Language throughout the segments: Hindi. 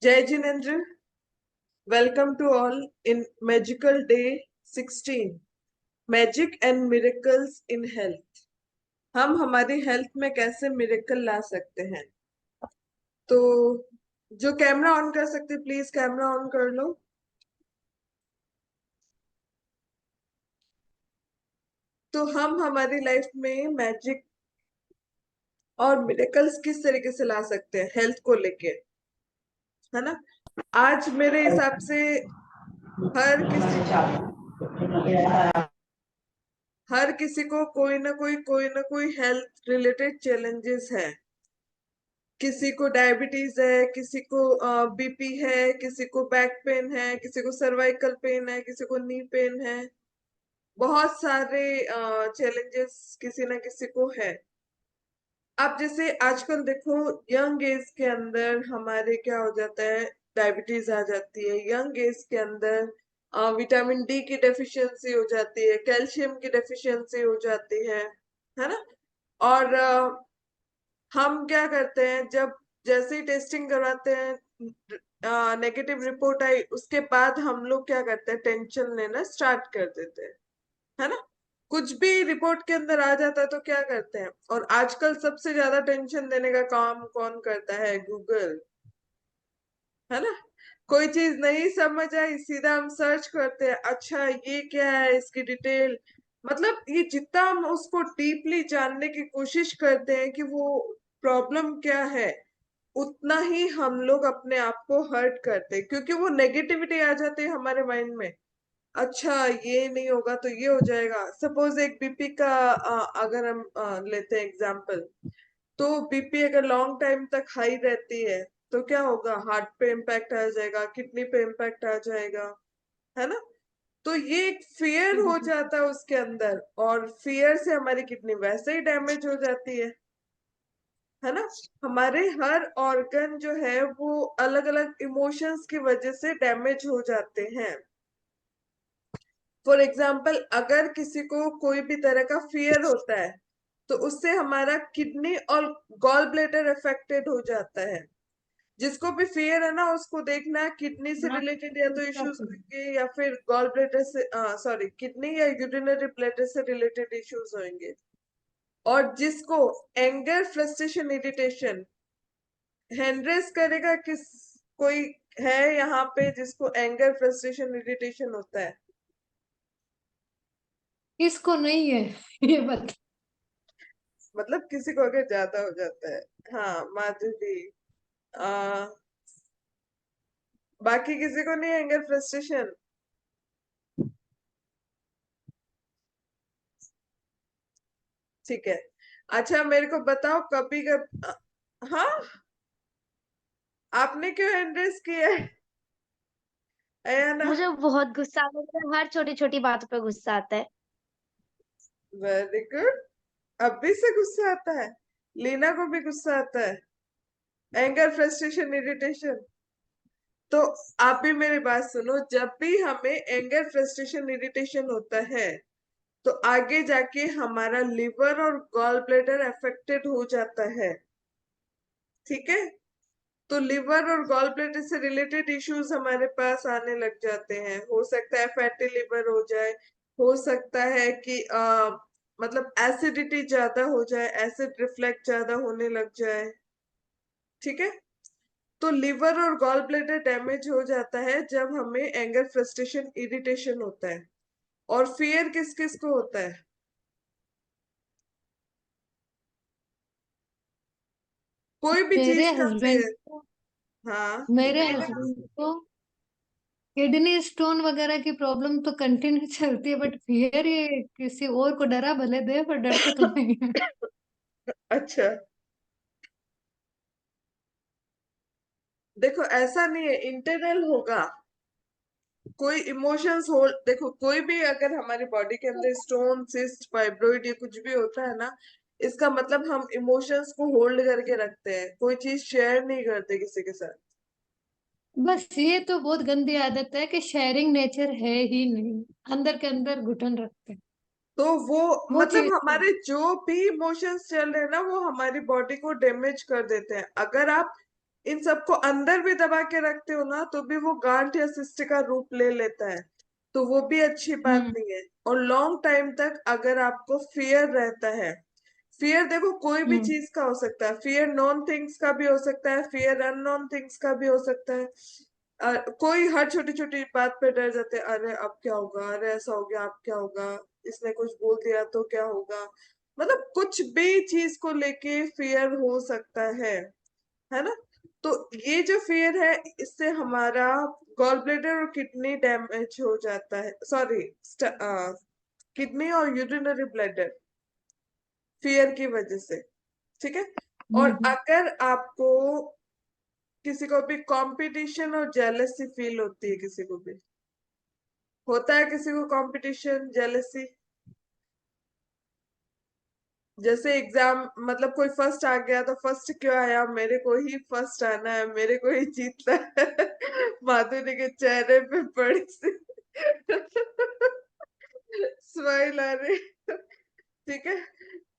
Jai Jinendra, welcome to all in Magical Day 16, Magic and Miracles in Health. हम हमारी हेल्थ में कैसे मिरेकल ला सकते हैं? तो जो कैमरा ऑन कर सकते प्लीज कैमरा ऑन कर लो। तो हम हमारी लाइफ में मैजिक और मिरेकल्स किस तरीके से ला सकते हैं हेल्थ को लेके, है ना? आज मेरे हिसाब से हर किसी हर किसी को कोई ना कोई हेल्थ रिलेटेड चैलेंजेस है। किसी को डायबिटीज है, किसी को बीपी है, किसी को बैक पेन है, किसी को सर्वाइकल पेन है, किसी को नी पेन है। बहुत सारे चैलेंजेस किसी ना किसी को है। आप जैसे आजकल देखो, यंग एज के अंदर हमारे क्या हो जाता है, डायबिटीज आ जाती है। यंग एज के अंदर विटामिन डी की डेफिशिएंसी हो जाती है, कैल्शियम की डेफिशिएंसी हो जाती है ना? और हम क्या करते हैं, जब जैसे ही टेस्टिंग करवाते हैं नेगेटिव रिपोर्ट आई, उसके बाद हम लोग क्या करते हैं, टेंशन लेना स्टार्ट कर देते हैं, है ना? कुछ भी रिपोर्ट के अंदर आ जाता है तो क्या करते हैं, और आजकल सबसे ज्यादा टेंशन देने का काम कौन करता है? गूगल, है ना? कोई चीज नहीं समझ आई, सीधा हम सर्च करते हैं, अच्छा ये क्या है, इसकी डिटेल। मतलब ये जितना हम उसको डीपली जानने की कोशिश करते हैं कि वो प्रॉब्लम क्या है, उतना ही हम लोग अपने आप को हर्ट करते हैं, क्योंकि वो नेगेटिविटी आ जाती है हमारे माइंड में। अच्छा ये नहीं होगा तो ये हो जाएगा। सपोज एक बीपी का अगर हम लेते हैं एग्जांपल, तो बीपी अगर लॉन्ग टाइम तक हाई रहती है तो क्या होगा? हार्ट पे इम्पैक्ट आ जाएगा, किडनी पे इम्पैक्ट आ जाएगा, है ना? तो ये एक फियर हो जाता है उसके अंदर, और फियर से हमारी किडनी वैसे ही डैमेज हो जाती है ना? हमारे हर ऑर्गन जो है वो अलग अलग इमोशंस की वजह से डैमेज हो जाते हैं। फॉर एग्जाम्पल, अगर किसी को कोई भी तरह का फियर होता है तो उससे हमारा किडनी और गॉल ब्लैडर अफेक्टेड हो जाता है। जिसको भी फियर है ना, उसको देखना किडनी से रिलेटेड या तो इश्यूज होंगे, या फिर गॉल ब्लैडर से, सॉरी, किडनी या यूरिनरी ब्लैडर से रिलेटेड इश्यूज होंगे। और जिसको anger, frustration, irritation, hand raise करेगा किस? कोई है यहाँ पे जिसको एंगर, फ्रस्ट्रेशन, इरिटेशन होता है? इसको नहीं है। ये बता। मतलब किसी को अगर ज्यादा हो जाता है। हाँ, माधुरी। आ, बाकी किसी को नहीं एंगर, फ्रस्ट्रेशन? ठीक है। अच्छा मेरे को बताओ, कभी कभी, हाँ, आपने क्यों हैंड रेस किया है ना? मुझे बहुत गुस्सा आता है, मुझे हर छोटी छोटी बातों पे गुस्सा आता है। Very good. अभी से गुस्सा आता है? लीना को भी गुस्सा आता है? Anger, frustration, irritation? तो आप भी मेरी बात सुनो, जब भी हमें एंगर, फ्रस्ट्रेशन, इरिटेशन होता है तो आगे जाके हमारा लिवर और गॉल ब्लैडर अफेक्टेड हो जाता है। ठीक है? तो लिवर और गॉल ब्लैडर से रिलेटेड इश्यूज हमारे पास आने लग जाते हैं। हो सकता है फैटी लिवर हो जाए, हो सकता है कि मतलब एसिडिटी ज्यादा हो जाए, एसिड रिफ्लेक्ट ज्यादा होने लग जाए। ठीक है? तो लिवर और गॉल ब्लैडर डैमेज हो जाता है जब हमें एंगर, फ्रस्ट्रेशन, इरिटेशन होता है। और फियर किस किस को होता है? कोई भी मेरे चीज का हस्बैंड फियर। को हाँ, मेरे हस्बैंड को किडनी स्टोन वगैरह की प्रॉब्लम तो कंटिन्यू चलती है, बट फिर ये किसी और को डरा भले दे, पर डरते तो नहीं है। अच्छा, देखो ऐसा नहीं है, इंटरनल होगा। कोई इमोशंस हो, देखो कोई भी अगर हमारी बॉडी के अंदर स्टोन, सिस्ट, फाइब्रोइड या कुछ भी होता है ना, इसका मतलब हम इमोशंस को होल्ड करके रखते हैं, कोई चीज शेयर नहीं करते किसी के साथ। बस ये तो बहुत गंदी आदत है कि शेयरिंग नेचर है ही नहीं, अंदर के अंदर घुटन रखते हैं। तो वो वो मतलब चीज तो हमारे जो भी इमोशंस चल रहे हैं ना, वो हमारी बॉडी को डैमेज कर देते हैं। अगर आप इन सबको अंदर भी दबा के रखते हो ना तो भी वो गांठ या सिस्ट का रूप ले लेता है, तो वो भी अच्छी बात हम्म। नहीं है। और लॉन्ग टाइम तक अगर आपको फियर रहता है, फियर देखो कोई भी हम्म। चीज का हो सकता है, फियर नॉन थिंग्स का भी हो सकता है, फियर अननोन थिंग्स का भी हो सकता है। कोई हर छोटी छोटी बात पे डर जाते हैं, अरे अब क्या होगा, अरे ऐसा हो गया अब क्या होगा, इसने कुछ बोल दिया तो क्या होगा। मतलब कुछ भी चीज को लेके फियर हो सकता है ना। तो ये जो फियर है, इससे हमारा गॉल ब्लैडर और किडनी डैमेज हो जाता है, सॉरी, किडनी और यूरिनरी ब्लैडर, फियर की वजह से। ठीक है। और हम्म। अगर आपको किसी को भी कंपटीशन और जेलसी फील होती है, किसी को भी होता है, किसी को कंपटीशन जेलसी, जैसे एग्जाम, मतलब कोई फर्स्ट आ गया तो फर्स्ट क्यों आया, मेरे को ही फर्स्ट आना है, मेरे को ही जीतना है। माधुरी के चेहरे पे बड़ी सी स्माइल आ रही। ठीक है।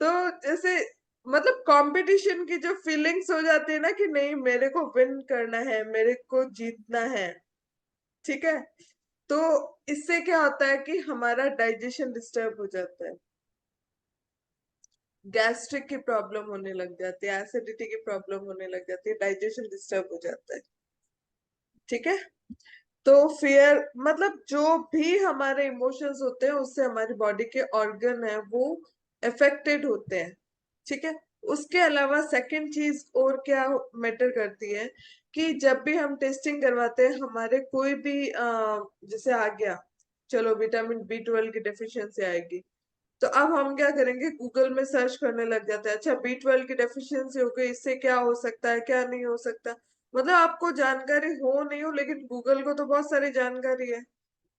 तो जैसे मतलब कंपटीशन की जो फीलिंग्स हो जाती है ना कि नहीं मेरे को विन करना है, मेरे को जीतना है। ठीक है। तो इससे क्या होता है कि हमारा डाइजेशन डिस्टर्ब हो जाता है, गैस्ट्रिक की प्रॉब्लम होने लग जाती है, एसिडिटी की प्रॉब्लम होने लग जाती है, डाइजेशन डिस्टर्ब हो जाता है। ठीक है। तो फियर मतलब जो भी हमारे इमोशंस होते हैं उससे हमारी बॉडी के ऑर्गन है वो अफेक्टेड होते हैं। ठीक है। उसके अलावा सेकंड चीज और क्या मैटर करती है कि जब भी हम टेस्टिंग करवाते हैं हमारे कोई भी जैसे आ गया, चलो विटामिन बी 12 की डेफिशिएंसी आएगी, तो अब हम क्या करेंगे, गूगल में सर्च करने लग जाते हैं, अच्छा बी 12 की डेफिशिएंसी हो गई, इससे क्या हो सकता है क्या नहीं हो सकता। मतलब आपको जानकारी हो नहीं हो, लेकिन गूगल को तो बहुत सारी जानकारी है।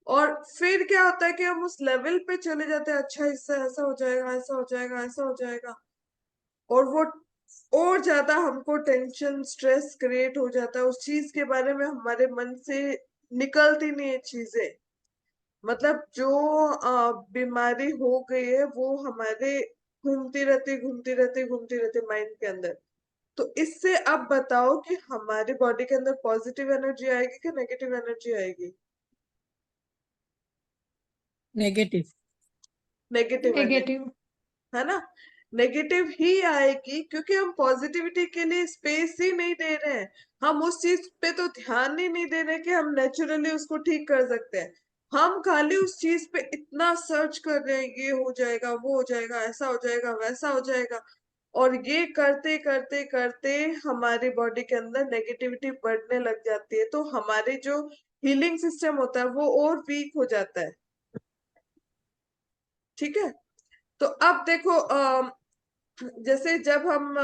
और फिर क्या होता है कि हम उस लेवल पे चले जाते हैं, अच्छा इससे ऐसा हो जाएगा, ऐसा हो जाएगा, ऐसा हो जाएगा। और वो और ज्यादा हमको टेंशन स्ट्रेस क्रिएट हो जाता है उस चीज के बारे में, हमारे मन से निकलती नहीं है चीजें। मतलब जो बीमारी हो गई है वो हमारे घूमती रहती माइंड के अंदर। तो इससे अब बताओ कि हमारी बॉडी के अंदर पॉजिटिव एनर्जी आएगी कि नेगेटिव एनर्जी आएगी? नेगेटिव। Negative energy, negative. है ना। नेगेटिव ही आएगी क्योंकि हम पॉजिटिविटी के लिए स्पेस ही नहीं दे रहे हैं। हम उस चीज पे तो ध्यान ही नहीं दे रहे कि हम नेचुरली उसको ठीक कर सकते हैं। हम खाली उस चीज पे इतना सर्च कर रहे हैं, ये हो जाएगा, वो हो जाएगा, ऐसा हो जाएगा, वैसा हो जाएगा। और ये करते करते करते हमारी बॉडी के अंदर नेगेटिविटी बढ़ने लग जाती है, तो हमारे जो हीलिंग सिस्टम होता है वो और वीक हो जाता है। ठीक है। तो अब देखो जैसे जब हम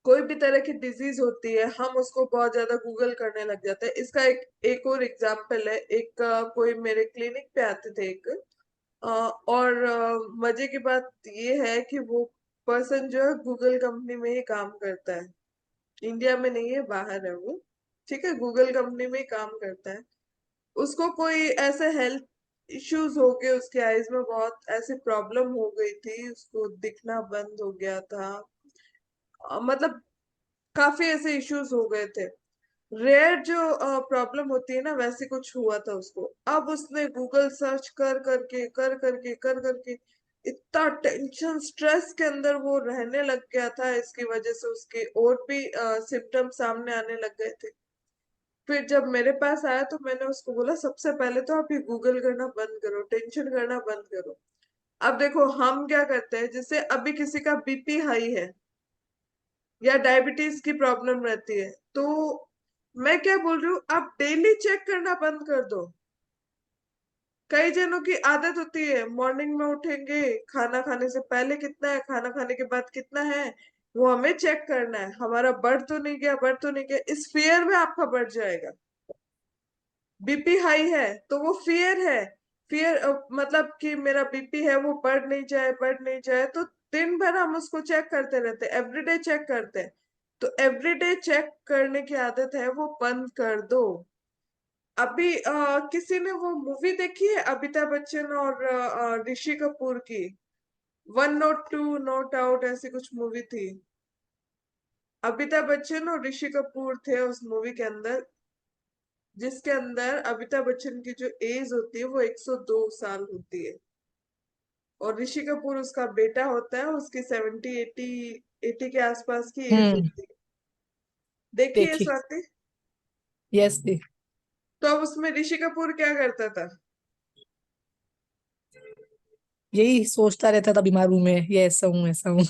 कोई भी तरह की डिजीज होती है हम उसको बहुत ज्यादा गूगल करने लग जाते हैं। इसका एक और एग्जांपल है, एक कोई मेरे क्लिनिक पे आते थे एक, और मजे की बात ये है कि वो पर्सन जो है गूगल कंपनी में ही काम करता है, इंडिया में नहीं है, बाहर है वो। ठीक है, गूगल कंपनी में ही काम करता है। उसको कोई ऐसे हेल्थ इश्यूज हो गए, उसके आईज में बहुत ऐसी प्रॉब्लम हो गई थी, उसको दिखना बंद हो गया था। मतलब काफी ऐसे इश्यूज हो गए थे, रेयर जो प्रॉब्लम होती है ना वैसे कुछ हुआ था उसको। अब उसने गूगल सर्च कर करके इतना टेंशन स्ट्रेस के अंदर वो रहने लग गया था, इसकी वजह से उसके और भी सिम्टम सामने आने लग गए थे। फिर जब मेरे पास आया तो मैंने उसको बोला सबसे पहले तो आप ये गूगल करना बंद करो, टेंशन करना बंद करो। अब देखो हम क्या करते हैं, जैसे अभी किसी का बीपी हाई है या डायबिटीज की प्रॉब्लम रहती है, तो मैं क्या बोल रही हूँ, आप डेली चेक करना बंद कर दो। कई जनों की आदत होती है मॉर्निंग में उठेंगे, खाना खाने से पहले कितना है, खाना खाने के बाद कितना है, वो हमें चेक करना है, हमारा बढ़ तो नहीं गया, बढ़ तो नहीं गया, इस फियर में आपका बढ़ जाएगा। बीपी हाई है तो वो फियर है, फियर मतलब कि मेरा बीपी है वो बढ़ नहीं जाए, बढ़ नहीं जाए, तो दिन भर हम उसको चेक करते रहते हैं, एवरीडे चेक करते हैं। तो एवरीडे चेक करने की आदत है वो बंद कर दो। अभी किसी ने वो मूवी देखी है अमिताभ बच्चन और ऋषि कपूर की, 1 नॉट 2 नॉट आउट, ऐसी कुछ मूवी थी। अमिताभ बच्चन और ऋषि कपूर थे उस मूवी के अंदर, जिसके अंदर अमिताभ बच्चन की जो एज होती है वो 102 साल होती है, और ऋषि कपूर उसका बेटा होता है, उसकी 70 80 के आसपास की एज हम्म। होती है। देखिए देखी। स्वाति। यस दी। तो अब उसमें ऋषि कपूर क्या करता था? यही सोचता रहता था बीमार हूं मैं, ये ऐसा हूँ ऐसा हूँ।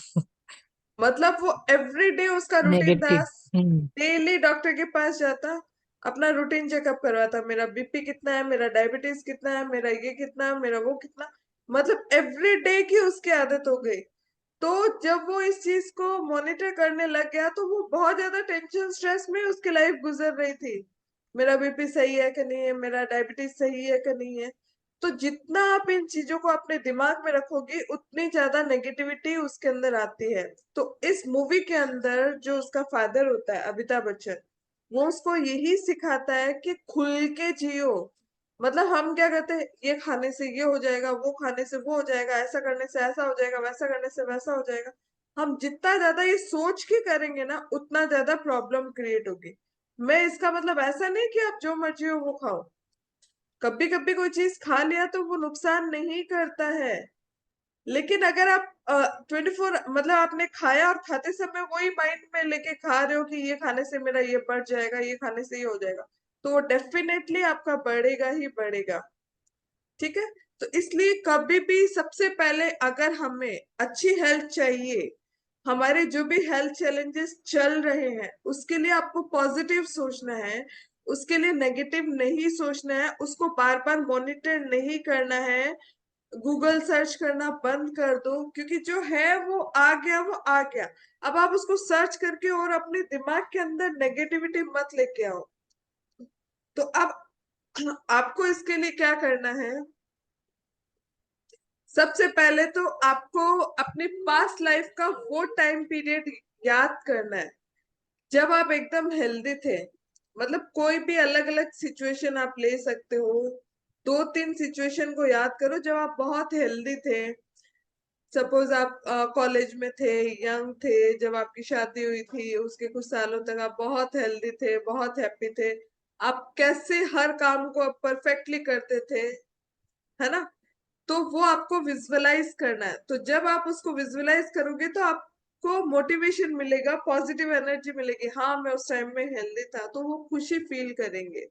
मतलब वो एवरीडे उसका रूटीन था, नेगेटिव। हम्म। डेली डॉक्टर के पास जाता, अपना रूटीन चेकअप करवाता, मेरा बीपी कितना है, मेरा डायबिटीज कितना है, मेरा ये कितना है, मेरा वो कितना, मतलब एवरीडे की उसकी आदत हो गई। तो जब वो इस चीज को मॉनिटर करने लग गया तो वो बहुत ज्यादा टेंशन स्ट्रेस में उसकी लाइफ गुजर रही थी। मेरा बीपी सही है कि नहीं है, मेरा डायबिटीज सही है कि नहीं है। तो जितना आप इन चीजों को अपने दिमाग में रखोगे उतनी ज्यादा नेगेटिविटी उसके अंदर आती है। तो इस मूवी के अंदर जो उसका फादर होता है अमिताभ बच्चन, वो उसको यही सिखाता है कि खुल के जियो। मतलब हम क्या कहते हैं, ये खाने से ये हो जाएगा, वो खाने से वो हो जाएगा, ऐसा करने से ऐसा हो जाएगा, वैसा करने से वैसा हो जाएगा। हम जितना ज्यादा ये सोच के करेंगे ना उतना ज्यादा प्रॉब्लम क्रिएट होगी। मैं इसका मतलब ऐसा नहीं कि आप जो मर्जी हो वो खाओ, कभी कभी कोई चीज खा लिया तो वो नुकसान नहीं करता है। लेकिन अगर आप 24 मतलब आपने खाया और खाते समय वही माइंड में लेके खा रहे हो कि ये खाने से मेरा ये बढ़ जाएगा, ये खाने से ये हो जाएगा, तो वो डेफिनेटली आपका बढ़ेगा ही बढ़ेगा। ठीक है। तो इसलिए कभी भी सबसे पहले अगर हमें अच्छी हेल्थ चाहिए, हमारे जो भी हेल्थ चैलेंजेस चल रहे हैं उसके लिए आपको पॉजिटिव सोचना है, उसके लिए नेगेटिव नहीं सोचना है, उसको बार बार मॉनिटर नहीं करना है, गूगल सर्च करना बंद कर दो, क्योंकि जो है वो आ गया, वो आ गया। अब आप उसको सर्च करके और अपने दिमाग के अंदर नेगेटिविटी मत लेके आओ। तो अब आपको इसके लिए क्या करना है? सबसे पहले तो आपको अपनी पास्ट लाइफ का वो टाइम पीरियड याद करना है जब आप एकदम हेल्दी थे। मतलब कोई भी अलग अलग सिचुएशन आप ले सकते हो, 2 3 सिचुएशन को याद करो जब आप बहुत हेल्दी थे। सपोज आप कॉलेज में थे, यंग थे, जब आपकी शादी हुई थी, उसके कुछ सालों तक आप बहुत हेल्दी थे, बहुत हैप्पी थे, आप कैसे हर काम को परफेक्टली करते थे, है ना? तो वो आपको विजुअलाइज करना है। तो जब आप उसको विजुअलाइज करोगे तो आपको मोटिवेशन मिलेगा, पॉजिटिव एनर्जी मिलेगी, हाँ मैं उस टाइम में हेल्दी था, तो वो खुशी फील करेंगे।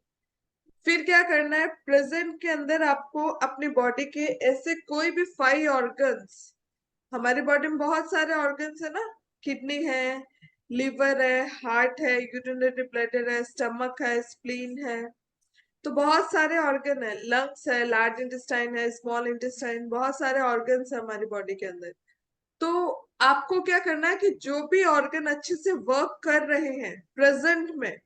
फिर क्या करना है, प्रेजेंट के अंदर आपको अपनी बॉडी के ऐसे कोई भी 5 ऑर्गन्स, हमारी बॉडी में बहुत सारे ऑर्गन्स है ना, किडनी है, लिवर है, हार्ट है, यूरिनरी ब्लैडर है, स्टमक है, स्प्लीन है, तो बहुत सारे ऑर्गन है, लंग्स है, लार्ज इंटेस्टाइन है, स्मॉल इंटेस्टाइन, बहुत सारे ऑर्गन्स है हमारी बॉडी के अंदर। तो आपको क्या करना है कि जो भी ऑर्गन अच्छे से वर्क कर रहे हैं प्रेजेंट में,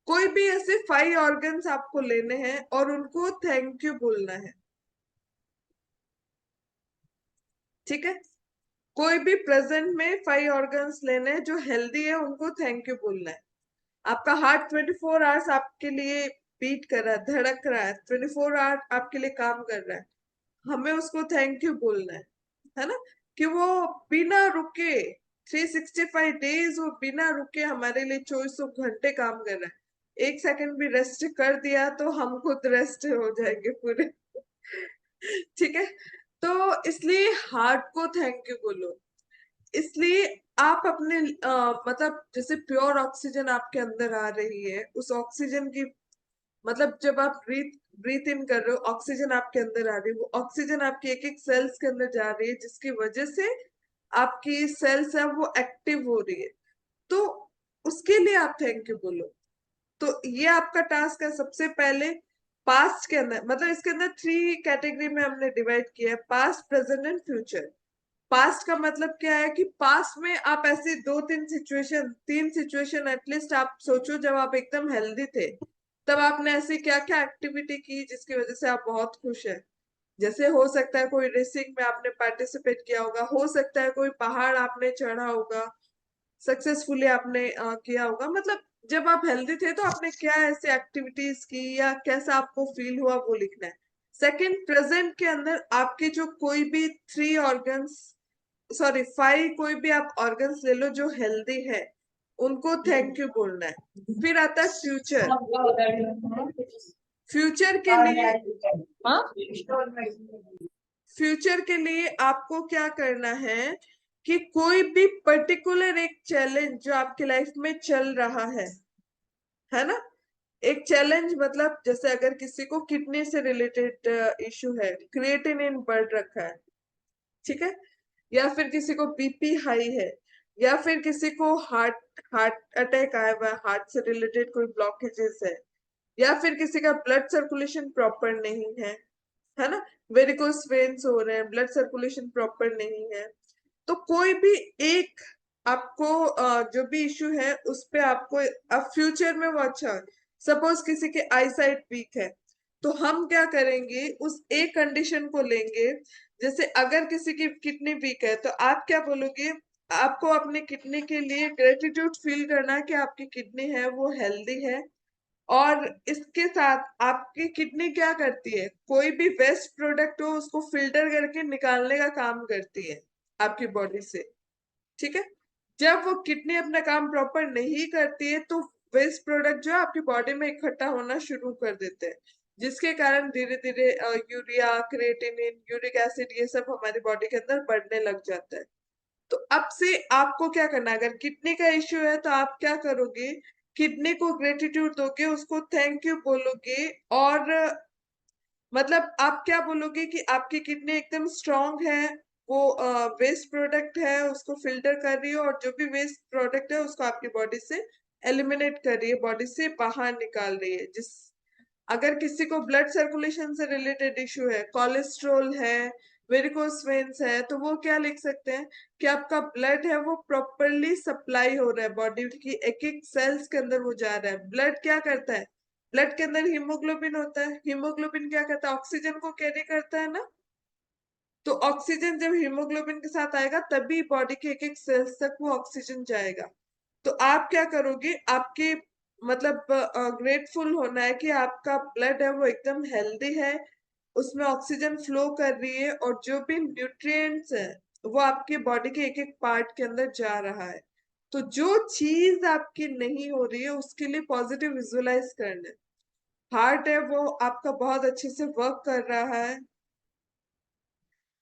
कोई भी ऐसे 5 ऑर्गन्स आपको लेने हैं और उनको थैंक यू बोलना है। ठीक है। कोई भी प्रेजेंट में 5 ऑर्गन्स लेने हैं जो हेल्दी है, उनको थैंक यू बोलना है। आपका हार्ट 24 आवर्स आपके लिए बीट कर रहा है, धड़क रहा है, 24 आवर आपके लिए काम कर रहा है, हमें उसको थैंक यू बोलना है ना? कि वो बिना रुके 365 डेज वो बिना रुके हमारे लिए 24 घंटे काम कर रहा है। 1 सेकंड भी रेस्ट कर दिया तो हम खुद रेस्ट हो जाएंगे पूरे। ठीक है। तो इसलिए हार्ट को थैंक यू बोलो। इसलिए आप अपने मतलब जैसे प्योर ऑक्सीजन आपके अंदर आ रही है, उस ऑक्सीजन की मतलब जब आप ब्रीथ ब्रीथ इन कर रहे हो, ऑक्सीजन आपके अंदर आ रही है, वो ऑक्सीजन आपकी एक एक सेल्स के अंदर जा रही है, जिसकी वजह से आपकी सेल्स है वो एक्टिव हो रही है। तो उसके लिए आप थैंक यू बोलो। तो ये आपका टास्क है सबसे पहले। पास्ट के अंदर मतलब इसके अंदर 3 कैटेगरी में हमने डिवाइड किया है, past, present and future. Past का मतलब क्या है कि पास्ट में आप ऐसी 3 सिचुएशन एटलीस्ट आप सोचो जब आप एकदम हेल्दी थे, तब आपने ऐसी क्या क्या एक्टिविटी की जिसकी वजह से आप बहुत खुश है। जैसे हो सकता है कोई रेसिंग में आपने पार्टिसिपेट किया होगा, हो सकता है कोई पहाड़ आपने चढ़ा होगा, सक्सेसफुली आपने किया होगा। मतलब जब आप हेल्दी थे तो आपने क्या ऐसी एक्टिविटीज की या कैसा आपको फील हुआ वो लिखना है। सेकंड, प्रेजेंट के अंदर आपके जो कोई भी 3 ऑर्गन्स, सॉरी 5, कोई भी आप ऑर्गन्स ले लो जो हेल्दी है, उनको थैंक यू बोलना है। फिर आता है फ्यूचर। फ्यूचर के लिए फ्यूचर के लिए आपको क्या करना है कि कोई भी पर्टिकुलर एक चैलेंज जो आपकी लाइफ में चल रहा है ना, एक चैलेंज मतलब जैसे अगर किसी को किडनी से रिलेटेड इशू है, क्रिएटिनिन बढ़ रखा है, ठीक है, या फिर किसी को बीपी हाई है, या फिर किसी को हार्ट हार्ट अटैक आया हुआ है, हार्ट से रिलेटेड कोई ब्लॉकेजेस है, या फिर किसी का ब्लड सर्कुलेशन प्रॉपर नहीं है ना, वेरिकोस वेन्स हो रहे हैं, ब्लड सर्कुलेशन प्रॉपर नहीं है, तो कोई भी एक आपको जो भी इश्यू है उस पे आपको अब फ्यूचर में वो अच्छा, सपोज किसी के आई साइट वीक है, तो हम क्या करेंगे उस एक कंडीशन को लेंगे। जैसे अगर किसी की किडनी वीक है तो आप क्या बोलोगे, आपको अपनी किडनी के लिए ग्रेटिट्यूड फील करना है कि आपकी किडनी है वो हेल्दी है, और इसके साथ आपकी किडनी क्या करती है, कोई भी वेस्ट प्रोडक्ट हो उसको फिल्टर करके निकालने का काम करती है आपकी बॉडी से, ठीक है। जब वो किडनी अपना काम प्रॉपर नहीं करती है तो वेस्ट प्रोडक्ट जो है आपकी बॉडी में इकट्ठा होना शुरू कर देते हैं, जिसके कारण धीरे धीरे यूरिया, क्रिएटिनिन, यूरिक एसिड ये सब हमारी बॉडी के अंदर बढ़ने लग जाता है। तो अब से आपको क्या करना है, अगर किडनी का इश्यू है तो आप क्या करोगे, किडनी को ग्रेटिट्यूड दोगे, उसको थैंक यू बोलोगे, और मतलब आप क्या बोलोगे कि आपकी किडनी एकदम स्ट्रांग है, वो वेस्ट प्रोडक्ट है उसको फिल्टर कर रही है, और जो भी वेस्ट प्रोडक्ट है उसको आपकी बॉडी से एलिमिनेट कर रही है, बॉडी से बाहर निकाल रही है। जिस अगर किसी को ब्लड सर्कुलेशन से रिलेटेड इश्यू है, कोलेस्ट्रॉल है, वेरिकोस वेन्स है, तो वो क्या लिख सकते हैं कि आपका ब्लड है वो प्रॉपरली सप्लाई हो रहा है, बॉडी की एक एक सेल्स के अंदर वो जा रहा है। ब्लड क्या करता है, ब्लड के अंदर हीमोग्लोबिन होता है, हीमोग्लोबिन क्या करता है, ऑक्सीजन को कैरी करता है ना, तो ऑक्सीजन जब हीमोग्लोबिन के साथ आएगा तभी बॉडी के एक एक सेल्स तक वो ऑक्सीजन जाएगा। तो आप क्या करोगे, आपके मतलब ग्रेटफुल होना है कि आपका ब्लड है वो एकदम हेल्दी है, उसमें ऑक्सीजन फ्लो कर रही है, और जो भी न्यूट्रिएंट्स है वो आपके बॉडी के एक एक पार्ट के अंदर जा रहा है। तो जो चीज आपकी नहीं हो रही है उसके लिए पॉजिटिव विजुअलाइज करना है। हार्ट है वो आपका बहुत अच्छे से वर्क कर रहा है,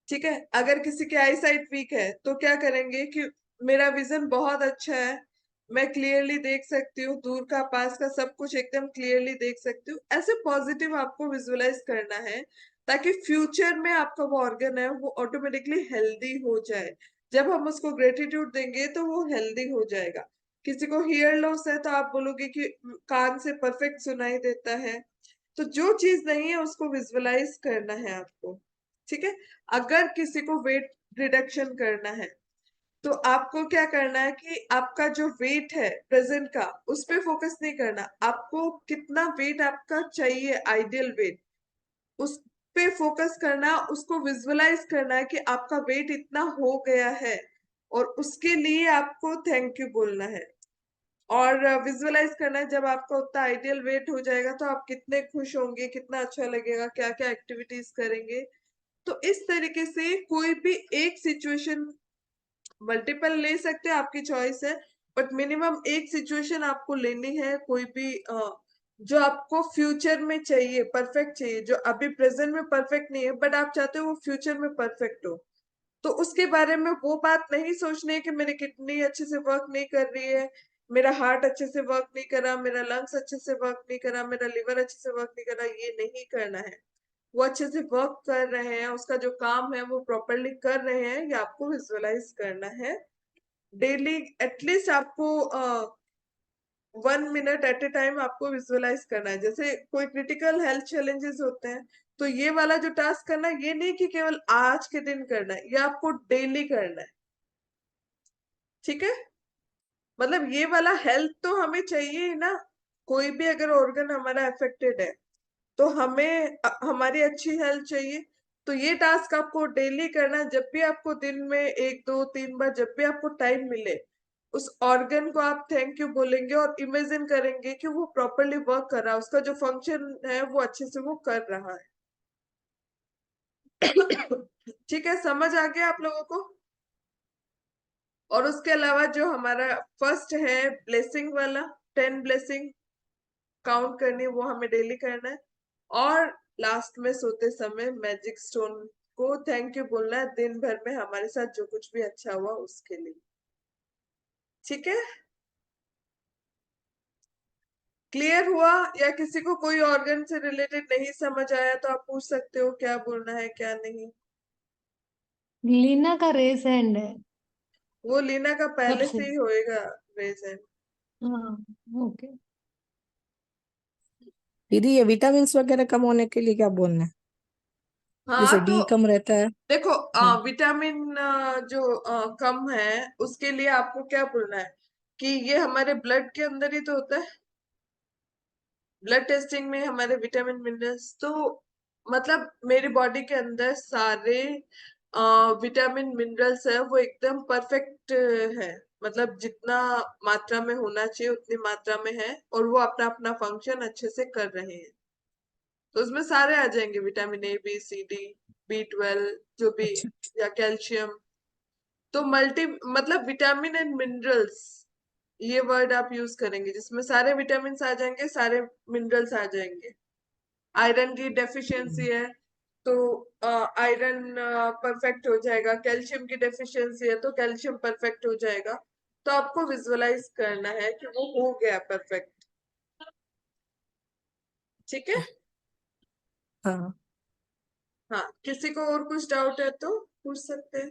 ठीक है। अगर किसी की आई साइट वीक है तो क्या करेंगे कि मेरा विजन बहुत अच्छा है, मैं क्लियरली देख सकती हूँ, दूर का पास का सब कुछ एकदम क्लियरली देख सकती हूँ, ऐसे पॉजिटिव आपको विजुअलाइज करना है, ताकि फ्यूचर में आपका वो ऑर्गन है वो ऑटोमेटिकली हेल्दी हो जाए। जब हम उसको ग्रेटिट्यूड देंगे तो वो हेल्दी हो जाएगा। किसी को हियर लॉस है तो आप बोलोगे कि कान से परफेक्ट सुनाई देता है। तो जो चीज नहीं है उसको विजुअलाइज करना है आपको, ठीक है। अगर किसी को वेट रिडक्शन करना है तो आपको क्या करना है कि आपका जो वेट है प्रेजेंट का उस पे फोकस नहीं करना, आपको कितना वेट आपका चाहिए आइडियल वेट उस पे फोकस करना, उसको विजुअलाइज करना है कि आपका वेट इतना हो गया है, और उसके लिए आपको थैंक यू बोलना है, और विजुअलाइज करना है जब आपका उतना आइडियल वेट हो जाएगा तो आप कितने खुश होंगे, कितना अच्छा लगेगा, क्या क्या एक्टिविटीज करेंगे। तो इस तरीके से कोई भी एक सिचुएशन, मल्टीपल ले सकते हैं आपकी चॉइस है, बट मिनिमम एक सिचुएशन आपको लेनी है, कोई भी जो आपको फ्यूचर में चाहिए, परफेक्ट चाहिए, जो अभी प्रेजेंट में परफेक्ट नहीं है बट आप चाहते हो वो फ्यूचर में परफेक्ट हो। तो उसके बारे में वो बात नहीं सोचनी है कि मेरी किडनी अच्छे से वर्क नहीं कर रही है, मेरा हार्ट अच्छे से वर्क नहीं कर रहा, मेरा लंग्स अच्छे से वर्क नहीं कर रहा, मेरा लिवर अच्छे से वर्क नहीं कर रहा, ये नहीं करना है। वो अच्छे से वर्क कर रहे हैं, उसका जो काम है वो प्रॉपरली कर रहे हैं, ये आपको विजुअलाइज करना है। डेली एटलीस्ट आपको 1 मिनट एट ए टाइम आपको विजुअलाइज करना है। जैसे कोई क्रिटिकल हेल्थ चैलेंजेस होते हैं तो ये वाला जो टास्क करना है ये नहीं कि केवल आज के दिन करना है, ये आपको डेली करना है, ठीक है। मतलब ये वाला हेल्थ तो हमें चाहिए ही ना, कोई भी अगर ऑर्गन हमारा अफेक्टेड है तो हमें हमारी अच्छी हेल्थ चाहिए। तो ये टास्क आपको डेली करना है, जब भी आपको दिन में 1 2 3 बार जब भी आपको टाइम मिले उस ऑर्गन को आप थैंक यू बोलेंगे, और इमेजिन करेंगे कि वो प्रॉपरली वर्क कर रहा है, उसका जो फंक्शन है वो अच्छे से वो कर रहा है। ठीक है, समझ आ गया आप लोगों को? और उसके अलावा जो हमारा फर्स्ट है ब्लेसिंग वाला, 10 ब्लेसिंग काउंट करनी है, वो हमें डेली करना है। और लास्ट में सोते समय मैजिक स्टोन को थैंक यू बोलना है दिन भर में हमारे साथ जो कुछ भी अच्छा हुआ उसके लिए। ठीक है, क्लियर हुआ? या किसी को कोई ऑर्गन से रिलेटेड नहीं समझ आया तो आप पूछ सकते हो क्या बोलना है क्या नहीं। लीना का रेस हैंड है। वो लीना का कब पहले से? से ही होएगा रेज है। हाँ, ओके। दीदी ये विटामिन वगैरह कम होने के लिए क्या बोलना है? हाँ जैसे तो डी कम रहता है। देखो, हम्म। विटामिन जो कम है उसके लिए आपको क्या बोलना है कि ये हमारे ब्लड के अंदर ही तो होता है। ब्लड टेस्टिंग में हमारे विटामिन मिनरल्स तो मतलब मेरी बॉडी के अंदर सारे विटामिन मिनरल्स है वो एकदम परफेक्ट है। मतलब जितना मात्रा में होना चाहिए उतनी मात्रा में है और वो अपना अपना फंक्शन अच्छे से कर रहे हैं। तो उसमें सारे आ जाएंगे, vitamin A B C D, B12 जो भी, अच्छा। या कैल्शियम। तो मल्टी मतलब विटामिन एंड मिनरल्स ये वर्ड आप यूज करेंगे जिसमें सारे विटामिन आ जाएंगे, सारे मिनरल्स आ जाएंगे। आयरन की डेफिशिएंसी है तो आयरन परफेक्ट हो जाएगा, कैल्शियम की डेफिशिएंसी है तो कैल्शियम परफेक्ट हो जाएगा। तो आपको विजुअलाइज करना है कि वो हो गया परफेक्ट। ठीक है। हाँ। हाँ, किसी को और कुछ डाउट है तो पूछ सकते हैं।